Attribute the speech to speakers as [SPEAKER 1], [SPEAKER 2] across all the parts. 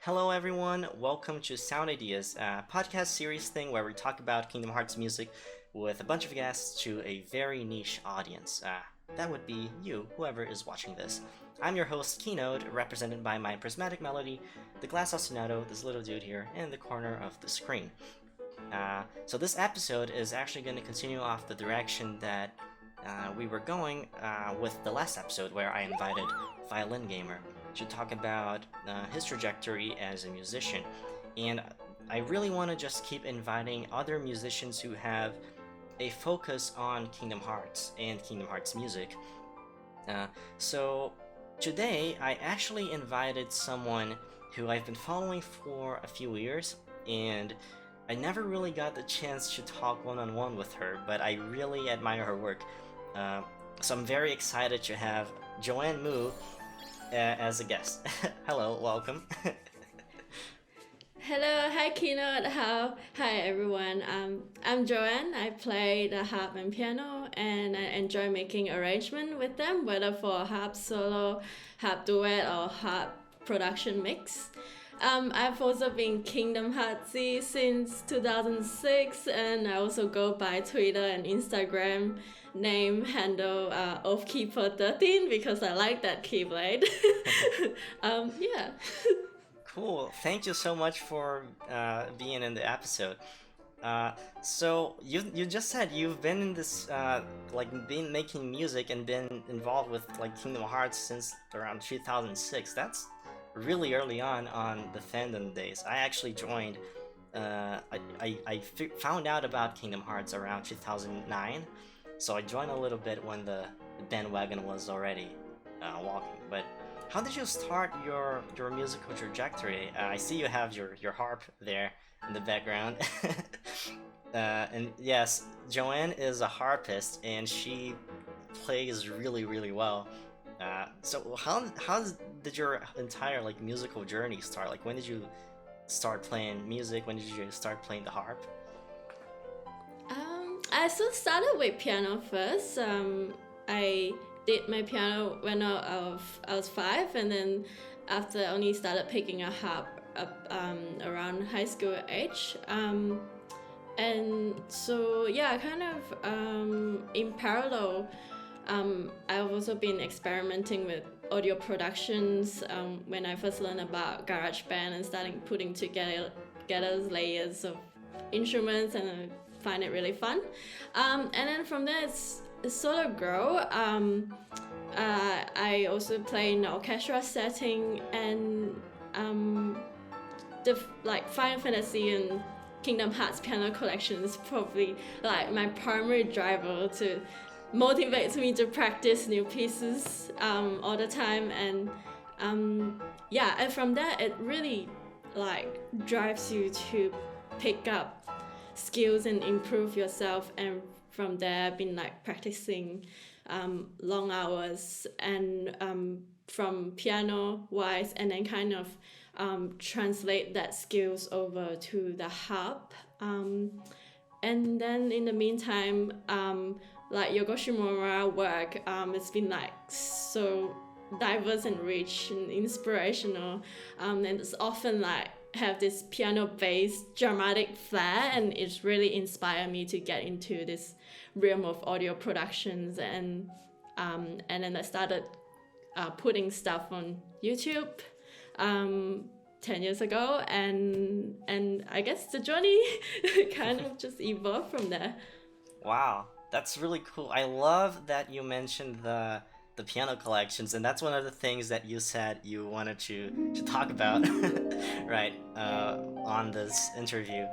[SPEAKER 1] Hello, everyone. Welcome to Sound Ideas, a podcast series thing where we talk about Kingdom Hearts music with a bunch of guests to a very niche audience. That would be you, whoever is watching this. I'm your host, Keynote, represented by my prismatic melody, the glass ostinato, this little dude here, in the corner of the screen. So this episode is actually going to continue off the direction that we were going with the last episode where I invited Violin Gamer to talk about his trajectory as a musician. And I really want to just keep inviting other musicians who have a focus on Kingdom Hearts and Kingdom Hearts music. So today I actually invited someone who I've been following for a few years, and I never really got the chance to talk one-on-one with her, but I really admire her work. So I'm very excited to have Joanne Moo as a guest. Hello, welcome.
[SPEAKER 2] Hello, hi Keynote, hi everyone. I'm Joanne. I play the harp and piano, and I enjoy making arrangement with them, whether for harp solo, harp duet, or harp production mix. I've also been Kingdom Heartsy since 2006, and I also go by Twitter and Instagram name handle Oathkeeper13 because I like that keyblade. Yeah.
[SPEAKER 1] Cool. Thank you so much for being in the episode. So you just said you've been in this been making music and been involved with like Kingdom Hearts since around 2006. That's really early on the fandom days. I actually joined. I found out about Kingdom Hearts around 2009, so I joined a little bit when the bandwagon was already walking. But how did you start your musical trajectory? I see you have your harp there in the background. And yes, Joanne is a harpist and she plays really well. So how did your entire like musical journey start? Like when did you start playing music? When did you start playing the harp?
[SPEAKER 2] I still started with piano first. I did my piano when I was 5, and then after I only started picking a harp up around high school age. And so yeah, kind of in parallel, I've also been experimenting with audio productions when I first learned about GarageBand and starting putting together layers of instruments, and I find it really fun. And then from there, it's sort of grow. I also play in an orchestra setting, and the Final Fantasy and Kingdom Hearts piano collection is probably like my primary driver to motivate me to practice new pieces all the time. And and from that it really like drives you to pick up skills and improve yourself. And from there I've been like practicing long hours and from piano wise, and then kind of translate that skills over to the harp. And then in the meantime, like Yoko Shimomura work, it's been like so diverse and rich and inspirational, and it's often like have this piano-based dramatic flair, and it's really inspired me to get into this realm of audio productions. And then I started putting stuff on YouTube 10 years ago, and I guess the journey kind of just evolved from there.
[SPEAKER 1] Wow, that's really cool. I love that you mentioned the piano collections, and that's one of the things that you said you wanted to talk about right on this interview.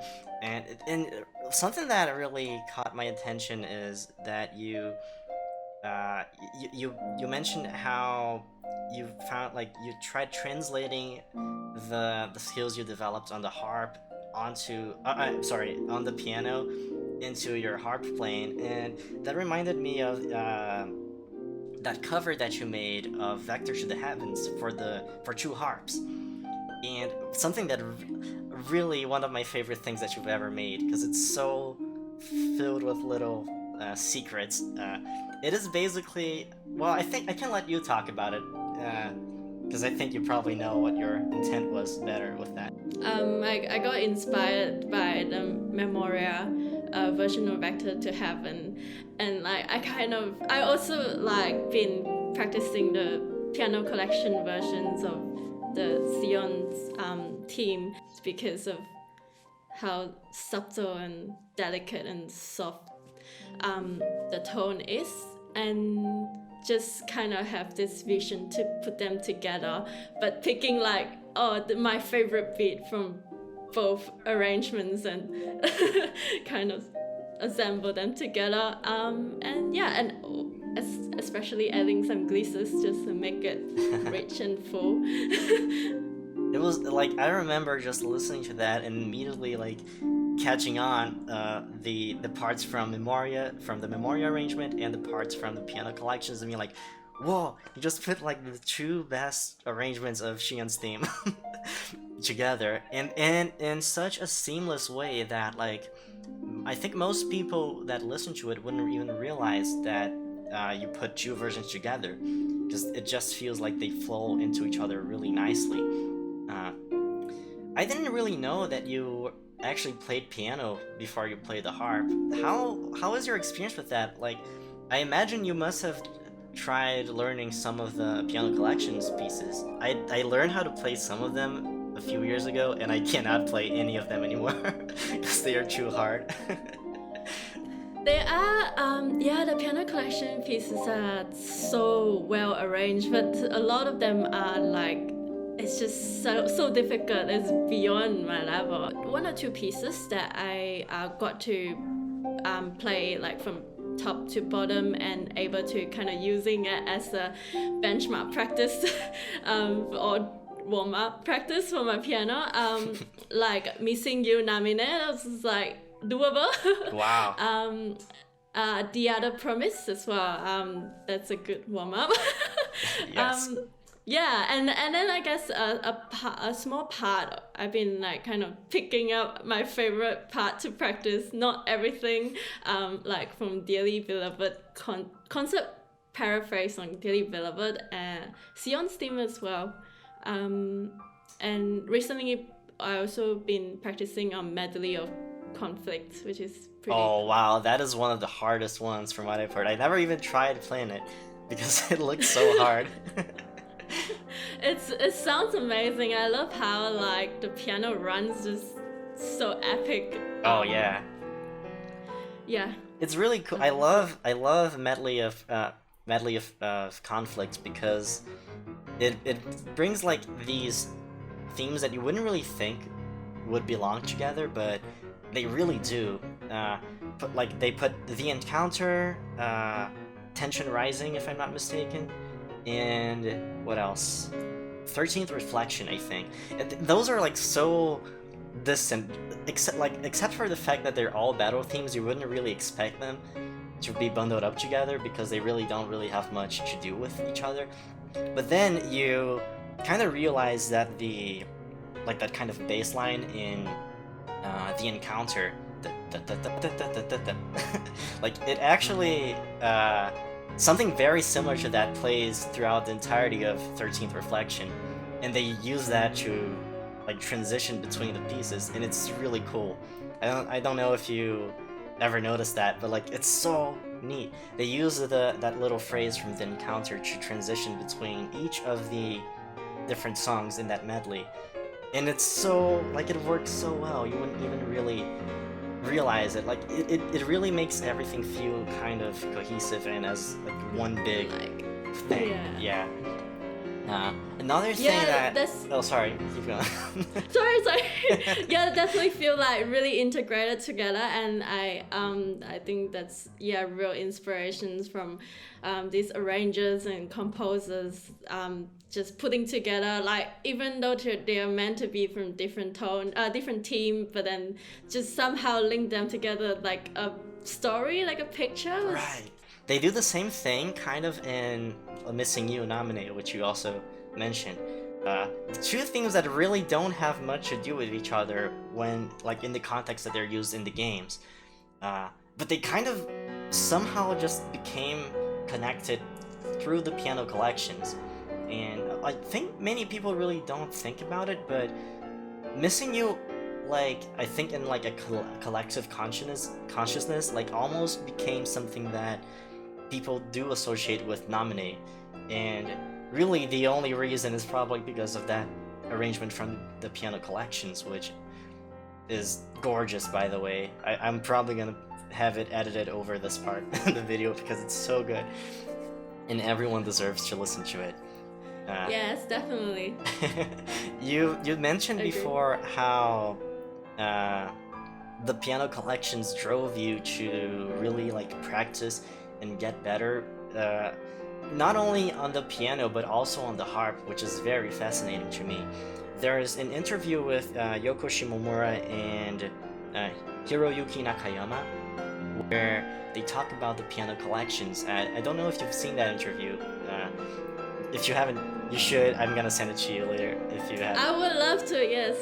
[SPEAKER 1] And something that really caught my attention is that you mentioned how you found like you tried translating the skills you developed on the harp onto on the piano into your harp playing, and that reminded me of that cover that you made of Vector to the Heavens for two harps, and something that really one of my favorite things that you've ever made, because it's so filled with little secrets. It is basically, well, I think I can let you talk about it, Because I think you probably know what your intent was better with that.
[SPEAKER 2] I got inspired by the Memoria version of Vector to Heaven, and like I also like been practicing the piano collection versions of the Sion's theme because of how subtle and delicate and soft the tone is, and just kind of have this vision to put them together, but picking like my favorite beat from both arrangements and kind of assemble them together, and yeah, and especially adding some glisses just to make it rich and full.
[SPEAKER 1] It was like, I remember just listening to that and immediately like catching on the parts from the Memoria arrangement and the parts from the piano collections, and being like, whoa, you just put like the two best arrangements of Sheehan's theme together, and in such a seamless way that like I think most people that listen to it wouldn't even realize that you put two versions together, because it just feels like they flow into each other really nicely. I didn't really know that you actually played piano before you played the harp. How was your experience with that? Like, I imagine you must have tried learning some of the piano collections pieces. I learned how to play some of them a few years ago, and I cannot play any of them anymore because they are too hard.
[SPEAKER 2] They are, the piano collection pieces are so well arranged, but a lot of them are like, it's just so difficult, it's beyond my level. One or two pieces that I got to play like from top to bottom and able to kind of using it as a benchmark practice or warm-up practice for my piano, like Missing You Namine, that was like doable.
[SPEAKER 1] Wow.
[SPEAKER 2] The Other Promise as well, that's a good warm-up.
[SPEAKER 1] Yes.
[SPEAKER 2] Yeah, and then I guess a small part, I've been like kind of picking up my favorite part to practice, not everything, like from Dearly Beloved concept paraphrase on Dearly Beloved, Sion's theme as well. And recently I also been practicing on Medley of Conflict, which is pretty
[SPEAKER 1] Oh wow, that is one of the hardest ones from what I've heard. I never even tried playing it because it looks so hard.
[SPEAKER 2] It sounds amazing. I love how like the piano runs just so epic.
[SPEAKER 1] Oh yeah.
[SPEAKER 2] Yeah.
[SPEAKER 1] It's really cool. I love Medley of Conflict because it brings like these themes that you wouldn't really think would belong together, but they really do. They put the encounter, tension rising, if I'm not mistaken, and what else? 13th Reflection, I think. Those are like so distant, except for the fact that they're all battle themes. You wouldn't really expect them to be bundled up together because they really don't really have much to do with each other. But then you kind of realize that that kind of bass line in the encounter, like it actually something very similar to that plays throughout the entirety of 13th Reflection, and they use that to like transition between the pieces, and it's really cool. I don't know if you ever noticed that, but like it's so neat. They use that little phrase from the encounter to transition between each of the different songs in that medley, and it's so like it works so well. You wouldn't even really realize it. Like it really makes everything feel kind of cohesive and as like one big thing. Yeah. Another thing oh, sorry, keep going.
[SPEAKER 2] sorry. Yeah, definitely feel like really integrated together, and I think that's real inspirations from these arrangers and composers, just putting together, like even though they are meant to be from different team, but then just somehow link them together like a story, like a picture.
[SPEAKER 1] Right. They do the same thing kind of in Missing You Nominated, which you also mentioned. Two things that really don't have much to do with each other when, like, in the context that they're used in the games. But they kind of somehow just became connected through the piano collections. and I think many people really don't think about it, but missing you, like, I think in like a collective consciousness, like almost became something that people do associate with Nominate, and really the only reason is probably because of that arrangement from the piano collections, which is gorgeous, by the way. I'm probably gonna have it edited over this part in the video because it's so good, and everyone deserves to listen to it.
[SPEAKER 2] Yes, definitely.
[SPEAKER 1] You mentioned
[SPEAKER 2] Agree.
[SPEAKER 1] before how the piano collections drove you to really like practice and get better, not only on the piano but also on the harp, which is very fascinating to me. There's an interview with Yoko Shimomura and Hiroyuki Nakayama where they talk about the piano collections. I don't know if you've seen that interview. If you haven't, you should. I'm gonna send it to you later if you haven't.
[SPEAKER 2] I would love to, yes.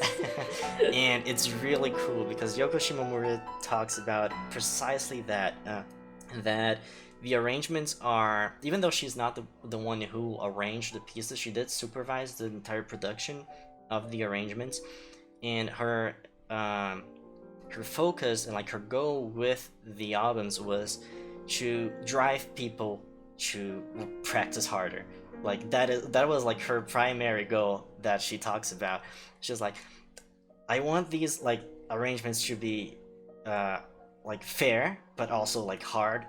[SPEAKER 1] And it's really cool because Yoko Shimomura talks about precisely that, that the arrangements are, even though she's not the one who arranged the pieces, she did supervise the entire production of the arrangements, and her focus and like her goal with the albums was to drive people to practice harder. Like that was like her primary goal that she talks about. She's like, I want these like arrangements to be like fair but also like hard,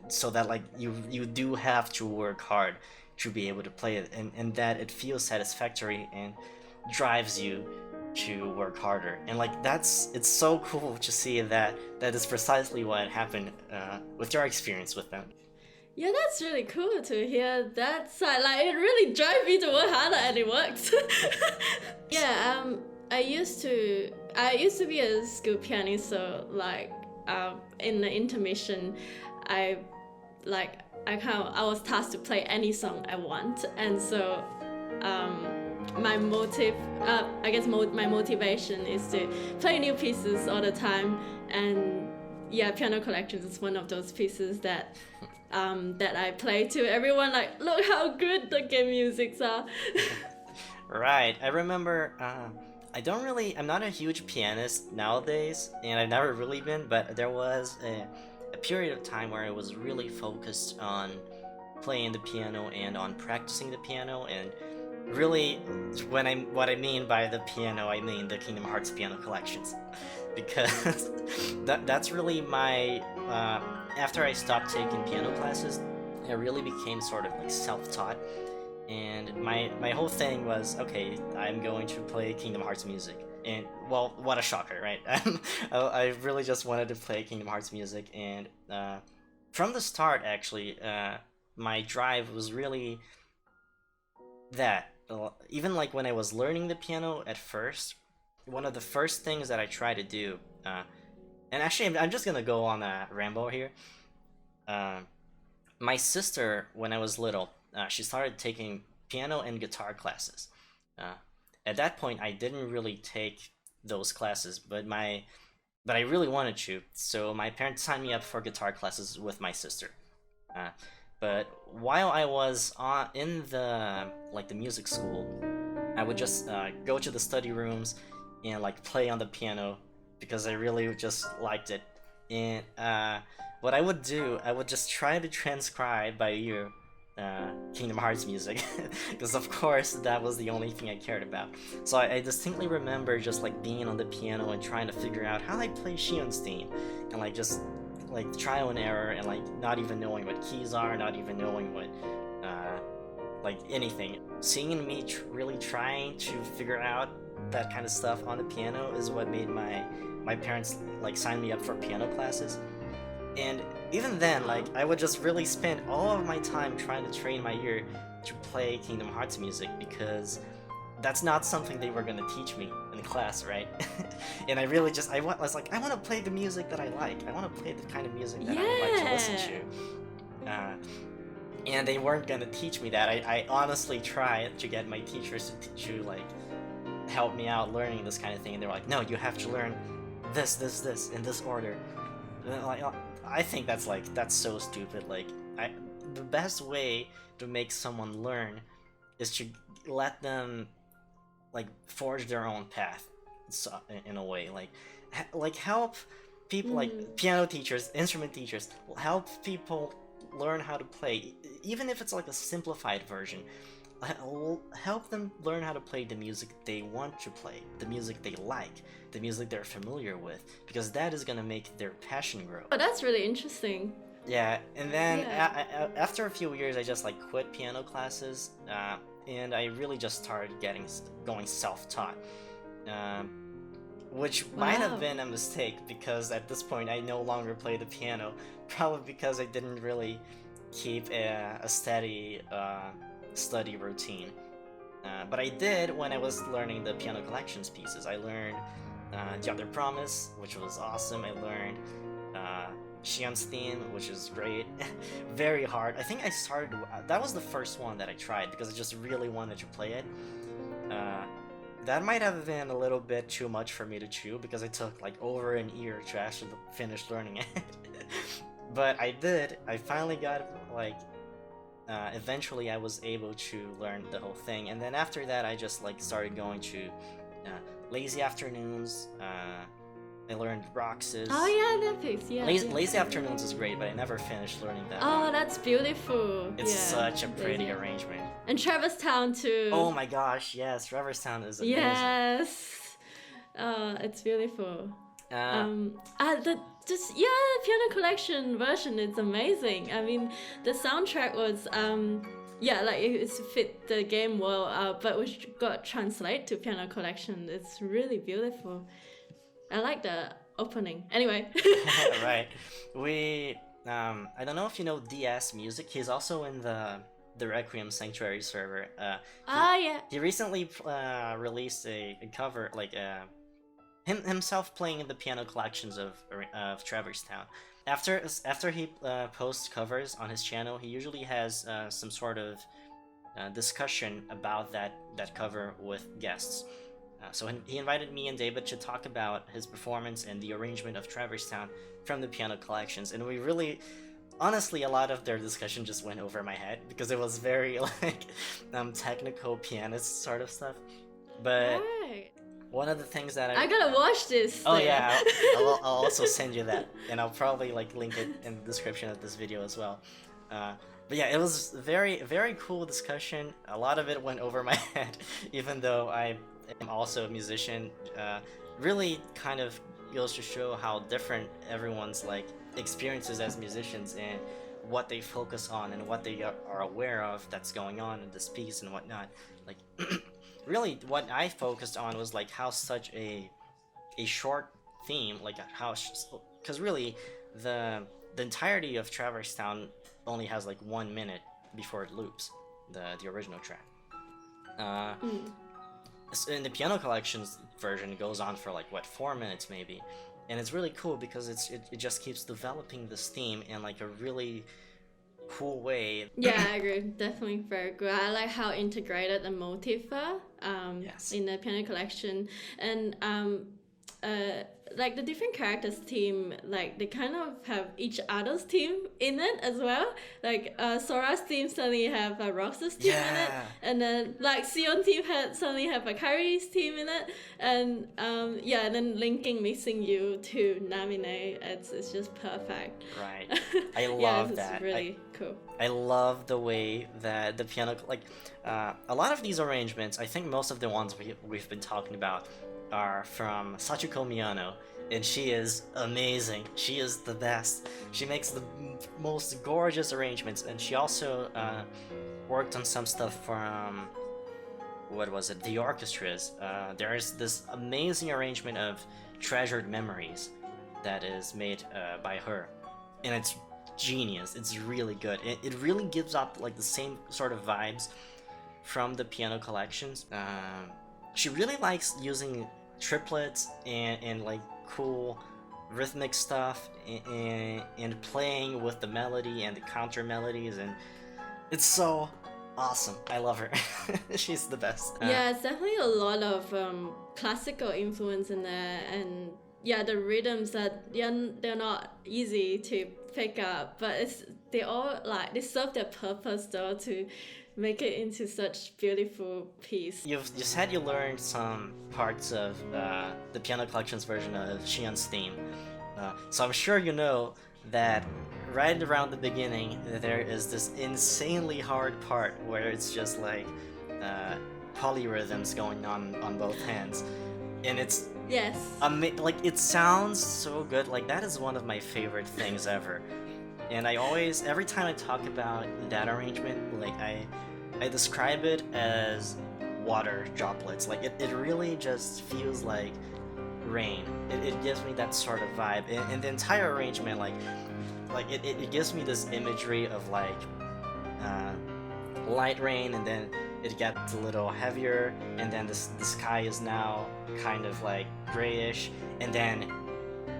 [SPEAKER 1] so that like you do have to work hard to be able to play it, and that it feels satisfactory and drives you to work harder. And like it's so cool to see that is precisely what happened with your experience with them.
[SPEAKER 2] Yeah, that's really cool to hear that side. Like, it really drives me to work harder, and it works. Yeah, I used to be a school pianist, so like in the intermission, I was tasked to play any song I want, and so my motivation is to play new pieces all the time, and yeah, piano collections is one of those pieces that I play to everyone, like, look how good the game musics are.
[SPEAKER 1] Right, I remember, I'm not a huge pianist nowadays, and I've never really been, but there was a period of time where I was really focused on playing the piano and on practicing the piano, and really, what I mean by the piano, I mean the Kingdom Hearts piano collections, because that's really my, after I stopped taking piano classes, I really became sort of like self-taught, and my whole thing was, okay, I'm going to play Kingdom Hearts music. And well, what a shocker, right? I really just wanted to play Kingdom Hearts music, and from the start, actually, my drive was really that. Even like when I was learning the piano at first, one of the first things that I tried to do, and actually I'm just gonna go on a ramble here. My sister, when I was little, she started taking piano and guitar classes. At that point, I didn't really take those classes, but I really wanted to, so my parents signed me up for guitar classes with my sister. But while I was in the music school, I would just go to the study rooms and like play on the piano because I really just liked it. And what I would do, I would just try to transcribe by ear Kingdom Hearts music, because of course that was the only thing I cared about. So I distinctly remember just like being on the piano and trying to figure out how I play Sheehan's theme, and like just like trial and error, and like not even knowing what keys are, not even knowing what like anything. Seeing me really trying to figure out that kind of stuff on the piano is what made my parents like sign me up for piano classes. And even then, like, I would just really spend all of my time trying to train my ear to play Kingdom Hearts music, because that's not something they were gonna teach me in class, right? And I really just, I want to play the music that I like. I want to play the kind of music that I like to listen to. And they weren't gonna teach me that. I honestly tried to get my teachers to like help me out learning this kind of thing, and they were like, no, you have to learn this, in this order. Like, I think that's so stupid. Like, the best way to make someone learn is to let them like forge their own path, so, in a way, like help people, like piano teachers, instrument teachers, help people learn how to play, even if it's like a simplified version. Help them learn how to play the music they want to play, the music they like, the music they're familiar with, because that is gonna make their passion grow.
[SPEAKER 2] Oh, that's really interesting.
[SPEAKER 1] Yeah, and then after a few years, I just like quit piano classes, and I really just started going self-taught, which might have been a mistake, because at this point I no longer play the piano, probably because I didn't really keep a steady study routine. But I did when I was learning the piano collections pieces. I learned The Other Promise, which was awesome. I learned Sheehan's theme, which is great. Very hard. I think I started... that was the first one that I tried, because I just really wanted to play it. That might have been a little bit too much for me to chew, because it took like over an year to actually finish learning it. But I did. I finally got like... eventually I was able to learn the whole thing, and then after that I just like started going to lazy afternoons. I learned Roxas.
[SPEAKER 2] Oh yeah, that piece. Yeah.
[SPEAKER 1] Lazy Afternoons is great, but I never finished learning that.
[SPEAKER 2] Oh, that's beautiful.
[SPEAKER 1] It's such a pretty arrangement.
[SPEAKER 2] And Traverse Town too.
[SPEAKER 1] Oh my gosh, yes, Traverse Town is amazing.
[SPEAKER 2] Yes. It's beautiful. The piano collection version is amazing. I mean, the soundtrack was like it fit the game well, but which got translated to piano collection. It's really beautiful. I like the opening. Anyway.
[SPEAKER 1] Right. We I don't know if you know DS Music. He's also in the Requiem Sanctuary server. He recently released a cover, like himself playing in the piano collections of Traverse Town. After he posts covers on his channel, he usually has some sort of discussion about that cover with guests. So he invited me and David to talk about his performance and the arrangement of Traverse Town from the piano collections, and we really, honestly, a lot of their discussion just went over my head, because it was very like technical pianist sort of stuff. But one of the things that I
[SPEAKER 2] gotta watch this.
[SPEAKER 1] Oh yeah, I'll also send you that, and I'll probably like link it in the description of this video as well. But yeah, it was very, very cool discussion. A lot of it went over my head, even though I am also a musician. Really kind of goes to show how different everyone's like experiences as musicians, and what they focus on, and what they are aware of that's going on in this piece and whatnot. Like really what I focused on was like how such a short theme, like how, because really the entirety of Traverse Town only has like 1 minute before it loops, the original track. In the piano collections version, it goes on for like 4 minutes maybe, and it's really cool because it just keeps developing this theme in like a really cool way.
[SPEAKER 2] Yeah, I agree. Definitely very good. I like how integrated the motif are in the piano collection, and like the different characters' theme, like they kind of have each other's theme in it as well. Like Sora's theme suddenly have a Roxas theme in it, and then like Sion theme suddenly have a Kyrie's theme in it, and and then linking Missing You to Namine, it's just perfect.
[SPEAKER 1] Right. I love that.
[SPEAKER 2] It's really cool.
[SPEAKER 1] I love the way that the piano, like a lot of these arrangements, I think most of the ones we've been talking about are from Sachiko Miyano, and she is amazing. She is the best. She makes the most gorgeous arrangements, and she also worked on some stuff from, what was it, the orchestras. There is this amazing arrangement of Treasured Memories that is made by her, and it's genius. It's really good. It really gives up like the same sort of vibes from the piano collections. She really likes using triplets and like cool rhythmic stuff, and playing with the melody and the counter melodies, and it's so awesome. I love her. She's the best.
[SPEAKER 2] Yeah, it's definitely a lot of classical influence in there, and the rhythms they're not easy to pick up, but they all like they serve their purpose though, to make it into such beautiful piece.
[SPEAKER 1] You said you learned some parts of the Piano Collection's version of Sheehan's theme. So I'm sure you know that right around the beginning there is this insanely hard part where it's just like polyrhythms going on both hands, and it's
[SPEAKER 2] Yes.
[SPEAKER 1] like it sounds so good. Like that is one of my favorite things ever. And I always, every time I talk about that arrangement, like I describe it as water droplets. Like it really just feels like rain. It gives me that sort of vibe. And the entire arrangement, like it gives me this imagery of like light rain, and then it gets a little heavier, and then the sky is now kind of like grayish, and then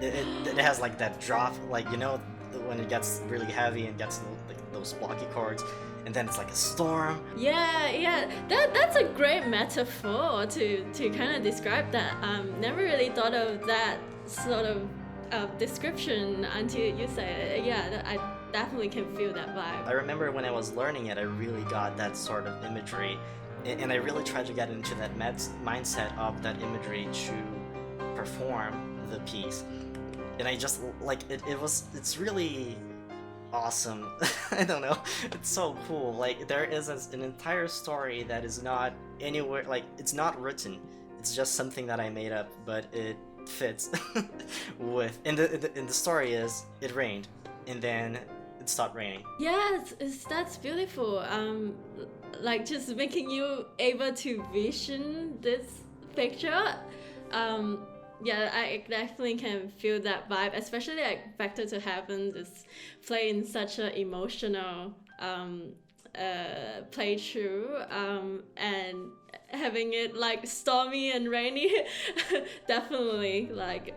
[SPEAKER 1] it has like that drop, like, you know, when it gets really heavy and gets like those blocky chords, and then it's like a storm.
[SPEAKER 2] Yeah. That's a great metaphor to kind of describe that. Never really thought of that sort of description until you say it. Yeah, I definitely can feel that vibe.
[SPEAKER 1] I remember when I was learning it, I really got that sort of imagery, and I really tried to get into that mindset of that imagery to perform the piece. And I just like it's really awesome. I don't know, it's so cool. Like there is an entire story that is not anywhere, like it's not written, it's just something that I made up, but it fits with, and the story is it rained and then it stopped raining.
[SPEAKER 2] Yes, that's beautiful. Like just making you able to vision this picture. Yeah, I definitely can feel that vibe, especially like Vector to Heaven is playing such an emotional playthrough, and having it like stormy and rainy, definitely like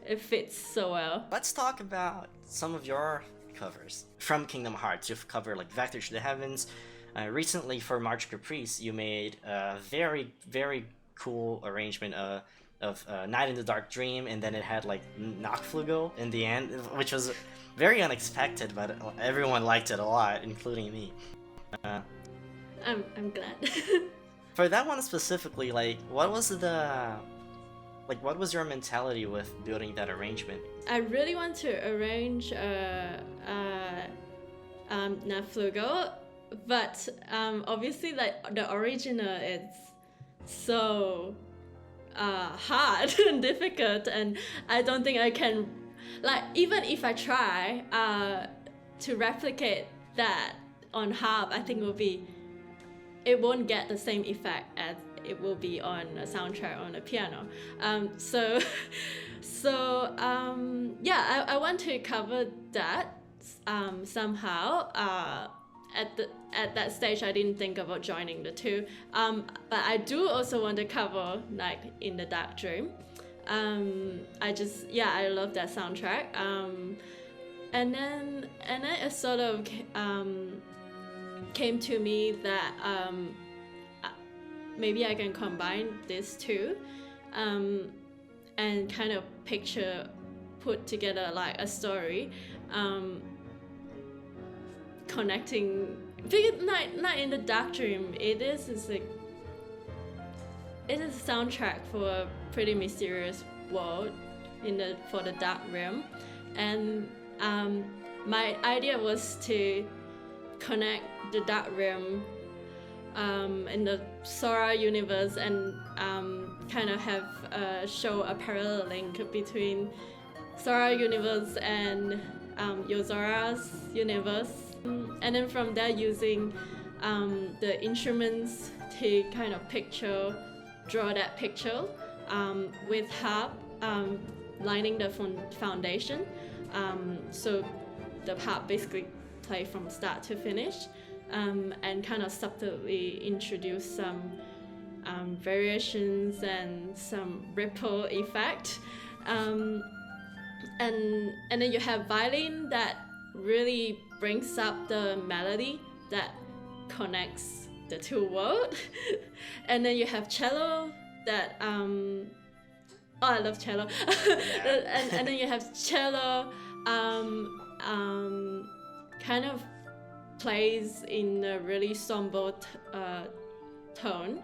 [SPEAKER 2] it fits so well.
[SPEAKER 1] Let's talk about some of your covers from Kingdom Hearts. You've covered like Vector to the Heavens. Recently for March Caprice, you made a very, very cool arrangement of Night in the Dark Dream, and then it had like Nachtflugel in the end, which was very unexpected, but everyone liked it a lot, including me.
[SPEAKER 2] I'm glad.
[SPEAKER 1] For that one specifically, like what was your mentality with building that arrangement?
[SPEAKER 2] I really want to arrange Nachtflugel, but obviously like the original is so hard and difficult, and I don't think I can, like, even if I try to replicate that on harp, I think it won't get the same effect as it will be on a soundtrack on a piano. Yeah, I want to cover that somehow. At that stage, I didn't think about joining the two, but I do also want to cover like In the Dark Dream. I love that soundtrack. And then it sort of came to me that maybe I can combine these two, and kind of put together like a story, connecting. Because Night in the Dark Dream, it is a soundtrack for a pretty mysterious world for the Dark Realm, and my idea was to connect the Dark Realm in the Sora universe, and kind of have show a parallel link between Sora universe and Yozora's universe. And then from there, using the instruments to kind of draw that picture, with harp lining the foundation. So the harp basically play from start to finish, and kind of subtly introduce some variations and some ripple effect. And then you have violin that really brings up the melody that connects the two worlds. And then you have cello that I love cello. And then you have cello kind of plays in a really somber tone,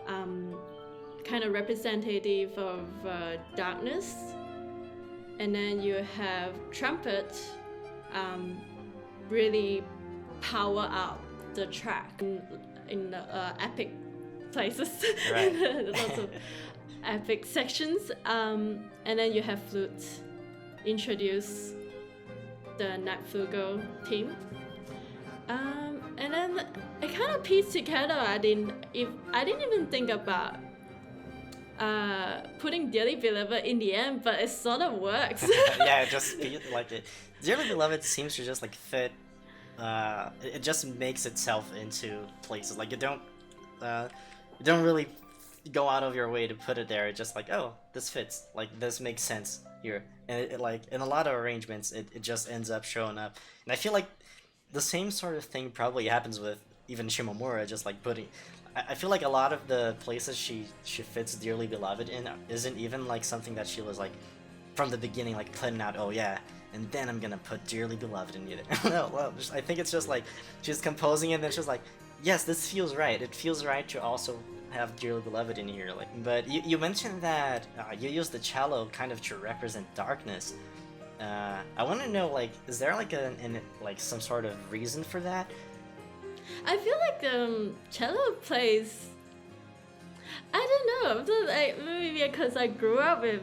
[SPEAKER 2] kind of representative of darkness. And then you have trumpet, really power up the track in the epic places.
[SPEAKER 1] Right.
[SPEAKER 2] Lots of epic sections. And then you have flute, introduce the Night Flugo theme. And then I kind of pieced together. I didn't even think about putting Dearly Beloved in the end, but it sort of works.
[SPEAKER 1] Yeah, it just like it. Dearly Beloved seems to just like fit. It just makes itself into places. Like you don't really go out of your way to put it there. It's just like, oh, this fits. Like this makes sense here, and it like in a lot of arrangements, it just ends up showing up. And I feel like the same sort of thing probably happens with even Shimomura. Just like putting. I feel like a lot of the places she fits Dearly Beloved in isn't even like something that she was like from the beginning like planning out. Oh yeah, and then I'm gonna put Dearly Beloved in it. No, well, I think it's just like she's composing it and then she's like, yes, this feels right. It feels right to also have Dearly Beloved in here. Like, but you mentioned that you use the cello kind of to represent darkness. I want to know, like, is there like like some sort of reason for that?
[SPEAKER 2] I feel like cello plays. I don't know. Maybe because I grew up with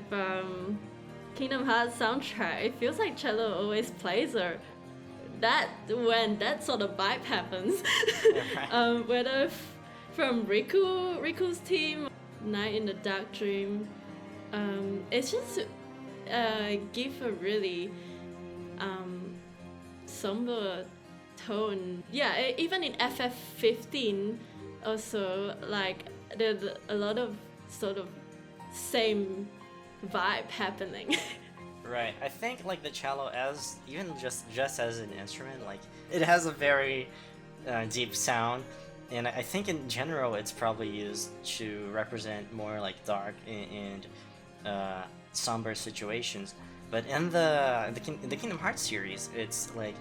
[SPEAKER 2] Kingdom Hearts soundtrack, it feels like cello always plays when that sort of vibe happens. Whether from Riku's team, Night in the Dark Dream, it's just give a really somber tone. Yeah, even in FF15 also, like there's a lot of sort of same vibe happening.
[SPEAKER 1] Right. I think like the cello, as even just as an instrument, like it has a very deep sound, and I think in general it's probably used to represent more like dark and somber situations. But in the Kingdom Hearts series, it's like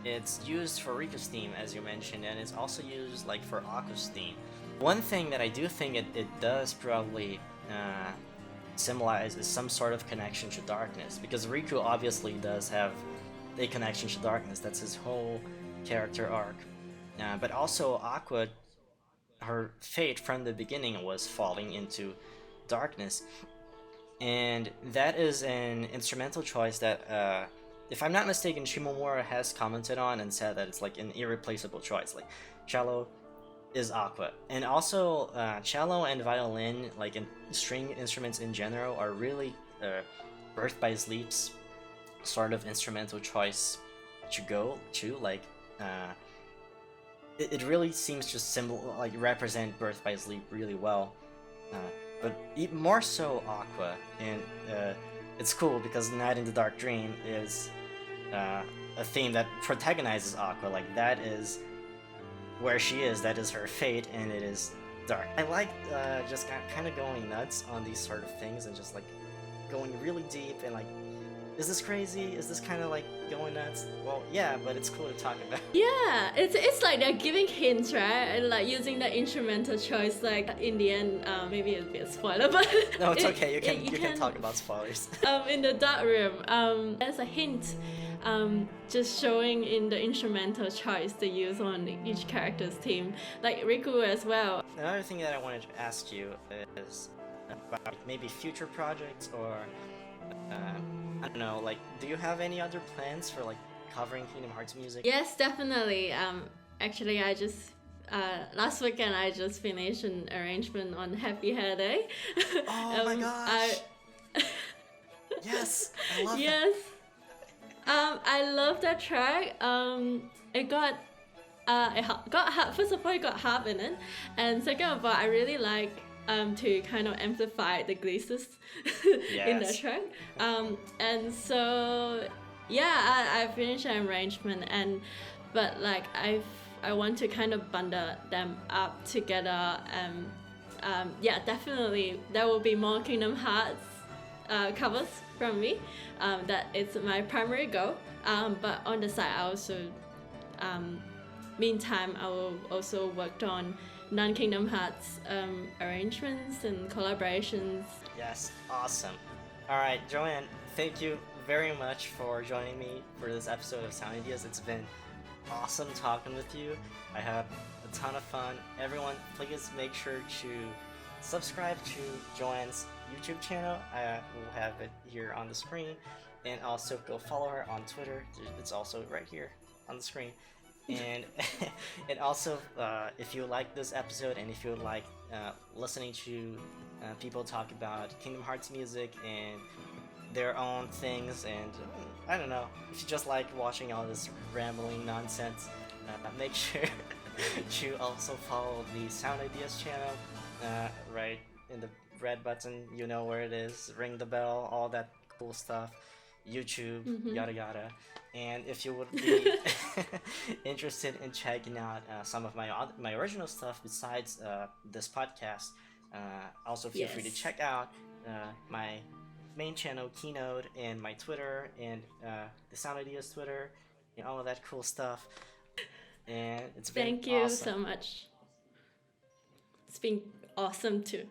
[SPEAKER 1] it's used for Riku's theme, as you mentioned, and it's also used like for Aqua's theme. One thing that I do think it does probably symbolize is some sort of connection to darkness, because Riku obviously does have a connection to darkness. That's his whole character arc. But also Aqua, her fate from the beginning was falling into darkness, and that is an instrumental choice that, if I'm not mistaken, Shimomura has commented on and said that it's like an irreplaceable choice. Like cello is Aqua, and also cello and violin, like in string instruments in general, are really Birth by Sleep's sort of instrumental choice to go to. Like it really seems to represent Birth by Sleep really well, but even more so Aqua. And it's cool because Night in the Dark Dream is a theme that protagonizes Aqua. Like that is where she is, that is her fate, and it is dark. I like just kind of going nuts on these sort of things and just like going really deep and like, is this crazy? Is this kind of like going nuts? Well, yeah, but it's cool to talk about.
[SPEAKER 2] Yeah, it's like they're giving hints, right? And like using the instrumental choice, like in the end, maybe it'll be a spoiler, but
[SPEAKER 1] no, it's okay. You can talk about spoilers.
[SPEAKER 2] In the Dark Room, there's a hint, just showing in the instrumental choice they use on each character's theme, like Riku as well.
[SPEAKER 1] Another thing that I wanted to ask you is about maybe future projects, or I don't know, like, do you have any other plans for like covering Kingdom Hearts music?
[SPEAKER 2] Yes, definitely. Actually, I just last weekend I just finished an arrangement on Happy Hair Day.
[SPEAKER 1] Oh my gosh! Yes, I love
[SPEAKER 2] yes. I love that track. It got first of all, it got harp in it, and second of all, I really like to kind of amplify the glisses in the track. And so yeah, I finished an arrangement, but like I want to kind of bundle them up together. Yeah, definitely there will be more Kingdom Hearts covers from me. That is my primary goal. But on the side, I also meantime, I will also work on non-Kingdom Hearts arrangements and collaborations.
[SPEAKER 1] Yes, awesome. All right, Joanne, thank you very much for joining me for this episode of Sound Ideas. It's been awesome talking with you. I had a ton of fun. Everyone, please make sure to subscribe to Joanne's YouTube channel. I will have it here on the screen. And also go follow her on Twitter. It's also right here on the screen. And and also, if you like this episode and if you like listening to people talk about Kingdom Hearts music and their own things, and I don't know, if you just like watching all this rambling nonsense, make sure to also follow the Sound Ideas channel right in the red button. You know where it is. Ring the bell, all that cool stuff. YouTube, yada yada. And if you would be interested in checking out some of my original stuff besides this podcast, also feel free to check out my main channel, Keynote, and my Twitter, and the Sound Ideas Twitter, and all of that cool stuff. And it's been
[SPEAKER 2] Thank you
[SPEAKER 1] awesome.
[SPEAKER 2] so much. It's been awesome too.